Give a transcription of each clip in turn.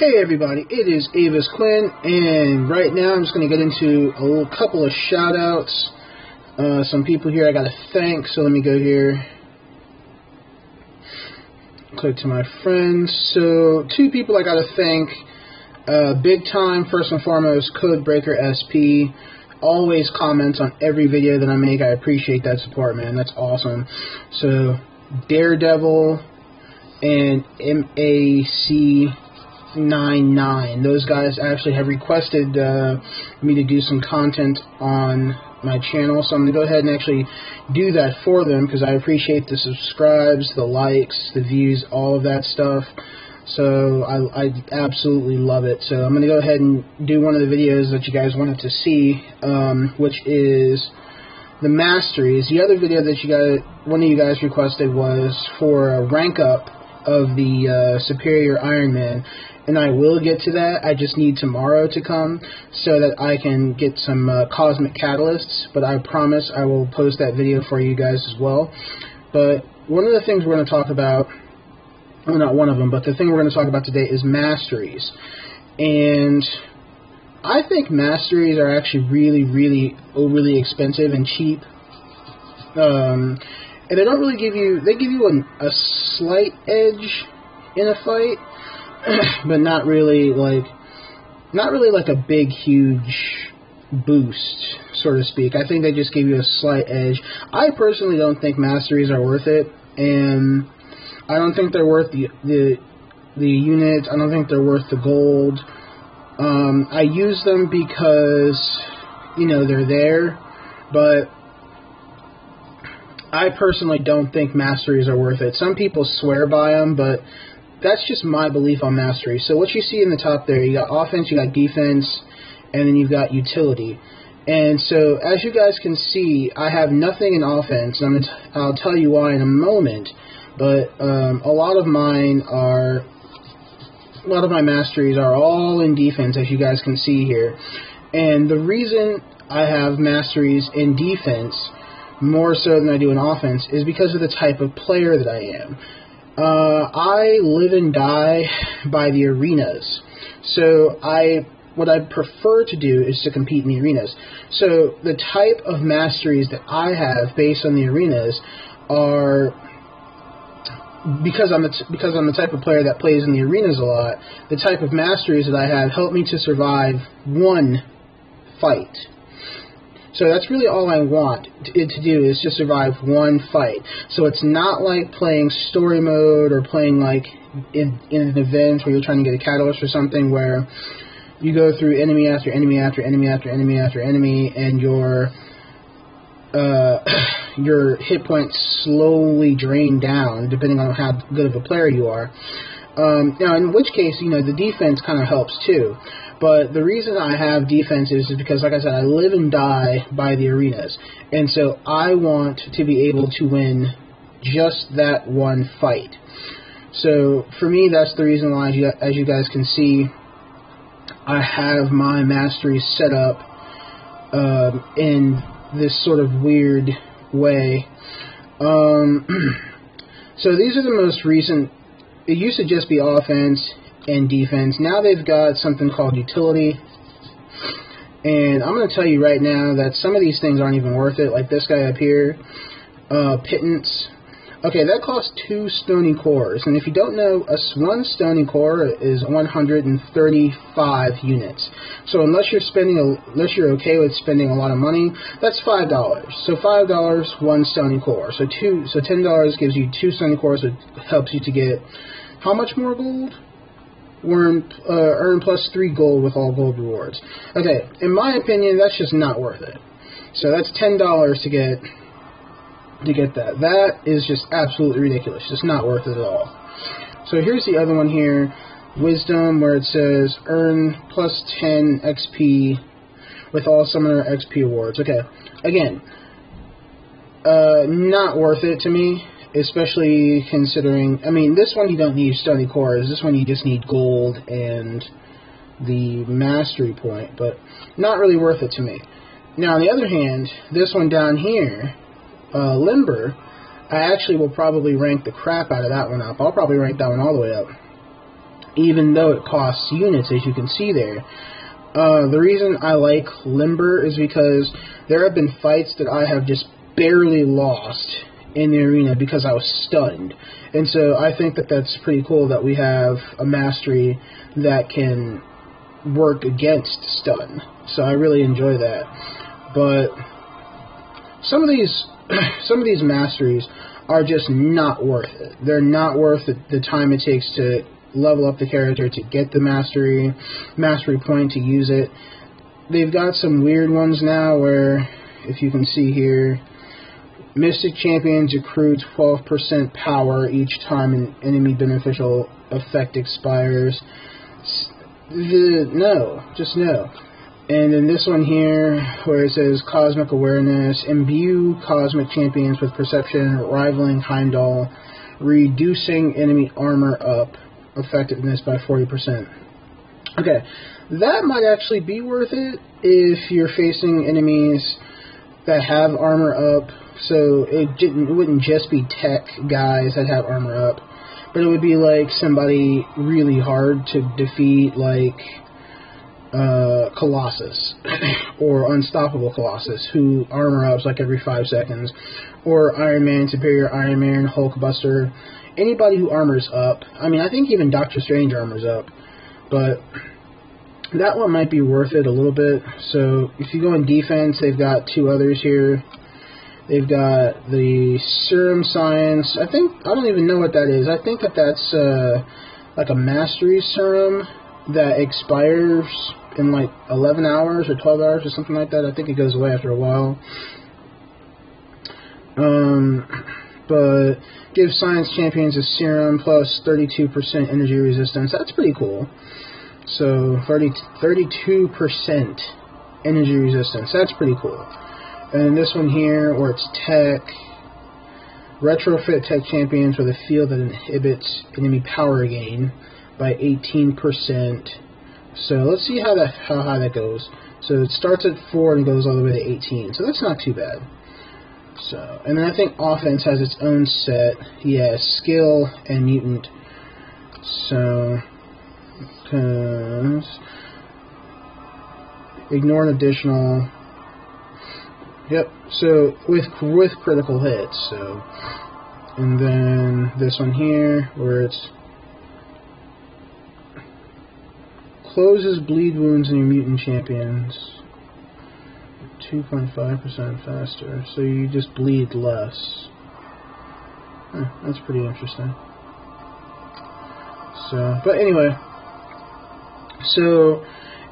Hey everybody, it is Avis Quinn, and right now I'm just going to get into a couple of shout-outs. Some people here I got to thank, so let me go here. Click to my friends. So, two people I got to thank. Big time, first and foremost, Codebreaker SP. Always comments on every video that I make. I appreciate that support, man. That's awesome. So, Daredevil and MAC99. Those guys actually have requested me to do some content on my channel, so I'm going to go ahead and actually do that for them because I appreciate the subscribes, the likes, the views, all of that stuff. So I absolutely love it. So I'm going to go ahead and do one of the videos that you guys wanted to see, which is the Masteries. The other video that one of you guys requested was for a rank up of the Superior Iron Man, and I will get to that. I just need tomorrow to come so that I can get some Cosmic Catalysts, but I promise I will post that video for you guys as well. But one of the things we're going to talk about, well, not one of them, but the thing we're going to talk about today is Masteries. And I think Masteries are actually really overly expensive and cheap. And they don't really give you, they give you a slight edge in a fight, but not really like a big, huge boost, so to speak. I think they just give you a slight edge. I personally don't think Masteries are worth it, and I don't think they're worth the units. I don't think they're worth the gold. I use them because, you know, they're there, but I personally don't think Masteries are worth it. Some people swear by them, but that's just my belief on Masteries. So what you see in the top there, you got offense, you got defense, and then you've got utility. And so as you guys can see, I have nothing in offense, and I'll tell you why in a moment. But a lot of my Masteries are all in defense, as you guys can see here. And the reason I have Masteries in defense more so than I do in offense is because of the type of player that I am. I live and die by the arenas. So what I prefer to do is to compete in the arenas. So the type of Masteries that I have based on the arenas are, because I'm the type of player that plays in the arenas a lot, the type of Masteries that I have help me to survive one fight. So that's really all I want it to do, is to survive one fight. So it's not like playing story mode or playing like in an event where you're trying to get a catalyst or something where you go through enemy after enemy after enemy after enemy after enemy, and your hit points slowly drain down depending on how good of a player you are. Now, in which case, you know, the defense kind of helps too. But the reason I have defense is because, like I said, I live and die by the arenas. And so I want to be able to win just that one fight. So for me, that's the reason why, as you guys can see, I have my Masteries set up in this sort of weird way. So these are the most recent. It used to just be offense and defense. Now they've got something called utility, and I'm going to tell you right now that some of these things aren't even worth it. Like this guy up here, Pittance. Okay, that costs 2 stony cores, and if you don't know, one stony core is 135 units. So unless you're okay with spending a lot of money, that's $5. So $5, 1 stony core. So $10 gives you 2 stony cores. It helps you to get how much more gold? Earn plus 3 gold with all gold rewards. Okay, in my opinion, that's just not worth it. So that's $10 to get that. That is just absolutely ridiculous. It's not worth it at all. So here's the other one here, Wisdom, where it says earn plus 10 XP with all Summoner XP awards. Okay, again, not worth it to me, especially considering, I mean, this one you don't need stony cores. This one you just need gold and the mastery point, but not really worth it to me. Now, on the other hand, this one down here, Limber, I actually will probably rank the crap out of that one up. I'll probably rank that one all the way up. even though it costs units, as you can see there. The reason I like Limber is because there have been fights that I have just barely lost in the arena because I was stunned. And so I think that that's pretty cool that we have a mastery that can work against stun. So I really enjoy that. But some of these masteries are just not worth it. They're not worth the time it takes to level up the character, to get the mastery point to use it. They've got some weird ones now where, if you can see here, Mystic Champions accrue 12% power each time an enemy beneficial effect expires. No, just no. And then this one here, where it says Cosmic Awareness, imbue Cosmic Champions with Perception, rivaling Heimdall, reducing enemy armor up, effectiveness by 40%. Okay, that might actually be worth it if you're facing enemies that have armor up. So it wouldn't just be tech guys that have armor up, but it would be like somebody really hard to defeat, like Colossus or Unstoppable Colossus, who armor ups like every 5 seconds, or Iron Man, Superior Iron Man, Hulkbuster. Anybody who armors up. I mean, I think even Doctor Strange armors up, but that one might be worth it a little bit. So if you go in defense, they've got 2 others here. They've got the Serum Science. I don't even know what that is. I think that that's like a Masteries Serum that expires in like 11 hours or 12 hours or something like that. I think it goes away after a while. But gives Science Champions a serum plus 32% energy resistance. That's pretty cool. So 32% energy resistance. That's pretty cool. And this one here, where it's tech, retrofit tech champions with a field that inhibits enemy power gain by 18%. So let's see how high that goes. So it starts at 4 and goes all the way to 18. So that's not too bad. So, and then I think offense has its own set. Yeah, skill and mutant. So, ignore an additional. Yep. So with critical hits. So, and then this one here, where it's closes bleed wounds in your mutant champions 2.5% faster, so you just bleed less. That's pretty interesting. So, but anyway, so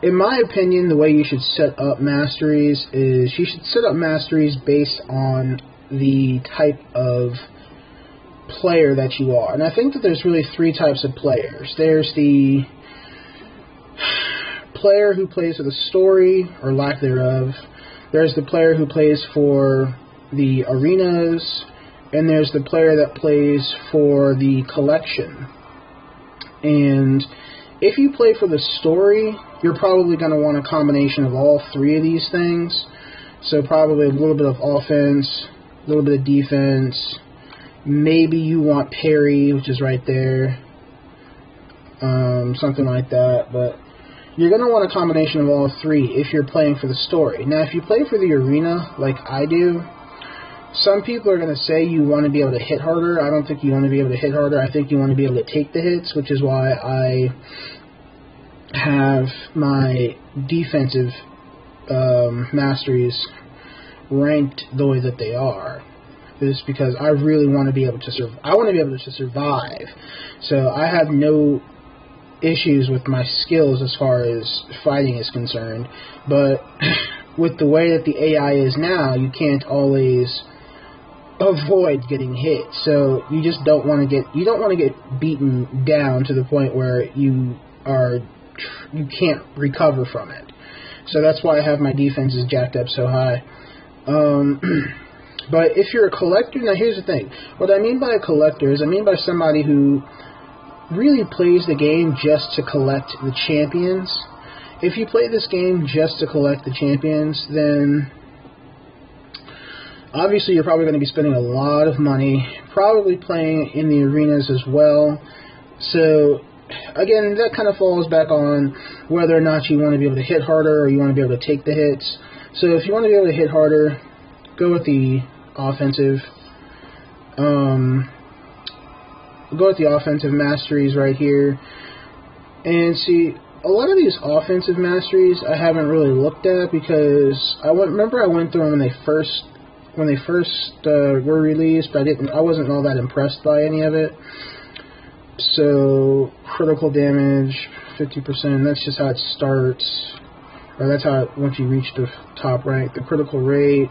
in my opinion, the way you should set up masteries is you should set up masteries based on the type of player that you are. And I think that there's really 3 types of players. There's the player who plays for the story, or lack thereof. There's the player who plays for the arenas, and there's the player that plays for the collection. And if you play for the story, you're probably going to want a combination of all 3 of these things. So probably a little bit of offense, a little bit of defense. Maybe you want parry, which is right there. Something like that. But you're going to want a combination of all 3 if you're playing for the story. Now, if you play for the arena, like I do, some people are going to say you want to be able to hit harder. I don't think you want to be able to hit harder. I think you want to be able to take the hits, which is why I have my defensive masteries ranked the way that they are. It's because I really want to be able to survive. So I have no issues with my skills as far as fighting is concerned, but with the way that the AI is now, you can't always avoid getting hit. So you just don't want to get beaten down to the point where you can't recover from it. So that's why I have my defenses jacked up so high. But if you're a collector, now here's the thing. What I mean by a collector is I mean by somebody who really plays the game just to collect the champions. If you play this game just to collect the champions, then obviously you're probably going to be spending a lot of money, probably playing in the arenas as well. So again, that kind of falls back on whether or not you want to be able to hit harder or you want to be able to take the hits. So if you want to be able to hit harder, go with the offensive. Go with the offensive masteries right here. And see, a lot of these offensive masteries I haven't really looked at because I went through them when they first were released, but I wasn't all that impressed by any of it. So critical damage 50%. That's just how it starts, or that's how once you reach the top rank. The critical rate,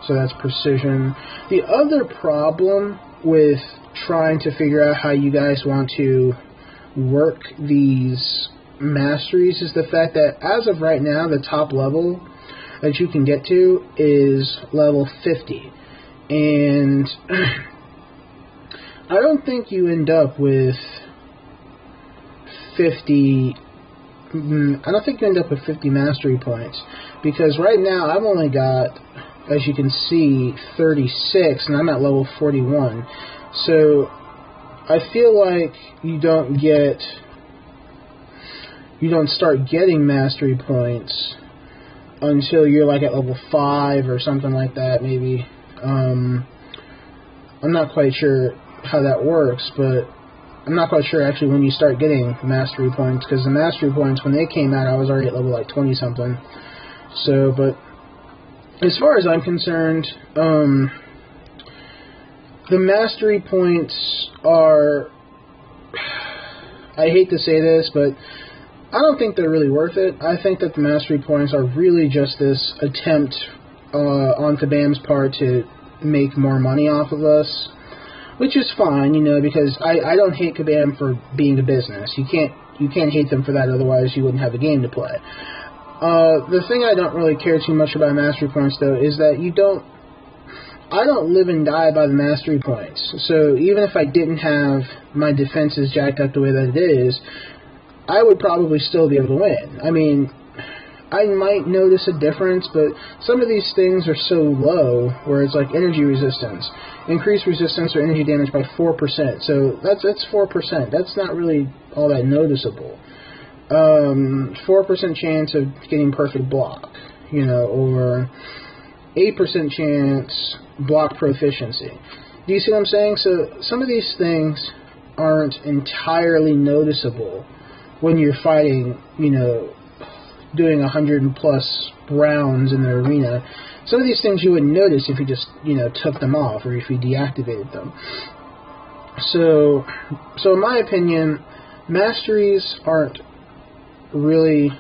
so that's precision. The other problem with trying to figure out how you guys want to work these masteries is the fact that as of right now, the top level that you can get to is level 50, and I don't think you end up with 50. I don't think you end up with 50 mastery points, because right now I've only got, as you can see, 36, and I'm at level 41. So I feel like you don't start getting mastery points until you're like at level 5 or something like that, maybe. I'm not quite sure how that works, but I'm not quite sure actually when you start getting mastery points, because the mastery points, when they came out, I was already at level like 20 something. So, but as far as I'm concerned, the mastery points are, I hate to say this, but I don't think they're really worth it. I think that the mastery points are really just this attempt on Kabam's part to make more money off of us, which is fine, you know, because I don't hate Kabam for being a business. You can't hate them for that, otherwise you wouldn't have a game to play. The thing I don't really care too much about mastery points, though, is that I don't live and die by the mastery points. So even if I didn't have my defenses jacked up the way that it is, I would probably still be able to win. I mean, I might notice a difference, but some of these things are so low, where it's like energy resistance. Increased resistance or energy damage by 4%. So that's 4%. That's not really all that noticeable. 4% chance of getting perfect block, you know, or 8% chance block proficiency. Do you see what I'm saying? So some of these things aren't entirely noticeable when you're fighting, you know, doing 100+ rounds in the arena. Some of these things you wouldn't notice if you just, you know, took them off or if you deactivated them. So in my opinion, masteries aren't really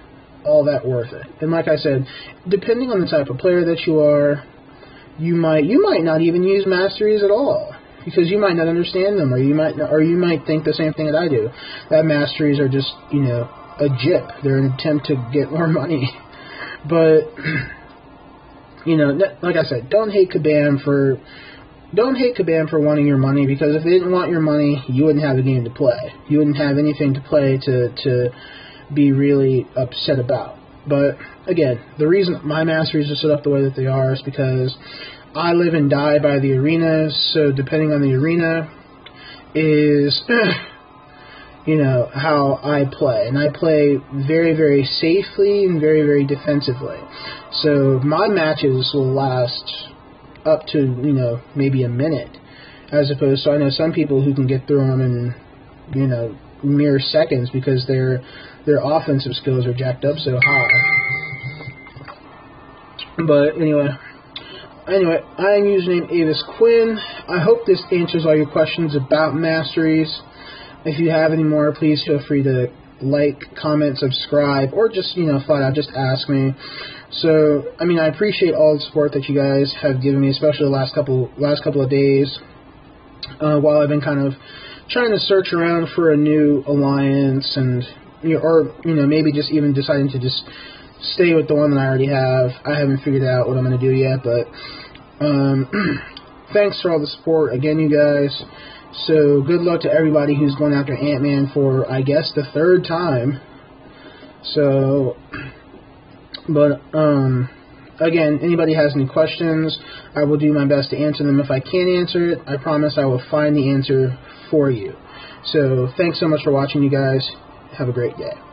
all that worth it. And like I said, depending on the type of player that you are, you might not even use masteries at all, because you might not understand them, or you might think the same thing that I do, that masteries are just, you know, a jip. They're an attempt to get more money. But you know, like I said, don't hate Kabam for wanting your money, because if they didn't want your money, you wouldn't have a game to play. You wouldn't have anything to play to be really upset about. But again, the reason my masteries are set up the way that they are is because I live and die by the arenas. So depending on the arena is you know, how I play, and I play very, very safely and very, very defensively. So my matches will last up to, you know, maybe a minute, as opposed to, I know some people who can get through them in, you know, mere seconds, because their offensive skills are jacked up so high. But anyway, I am username Avis Quinn. I hope this answers all your questions about masteries. If you have any more, please feel free to like, comment, subscribe, or just, you know, flat out just ask me. So, I mean, I appreciate all the support that you guys have given me, especially the last couple of days, while I've been kind of trying to search around for a new alliance, and, you know, or, you know, maybe just even deciding to just stay with the one that I already have. I haven't figured out what I'm going to do yet, but thanks for all the support again, you guys. So good luck to everybody who's going after Ant-Man for, I guess, the 3rd time. So, but again, anybody has any questions, I will do my best to answer them. If I can't answer it, I promise I will find the answer for you. So thanks so much for watching, you guys. Have a great day.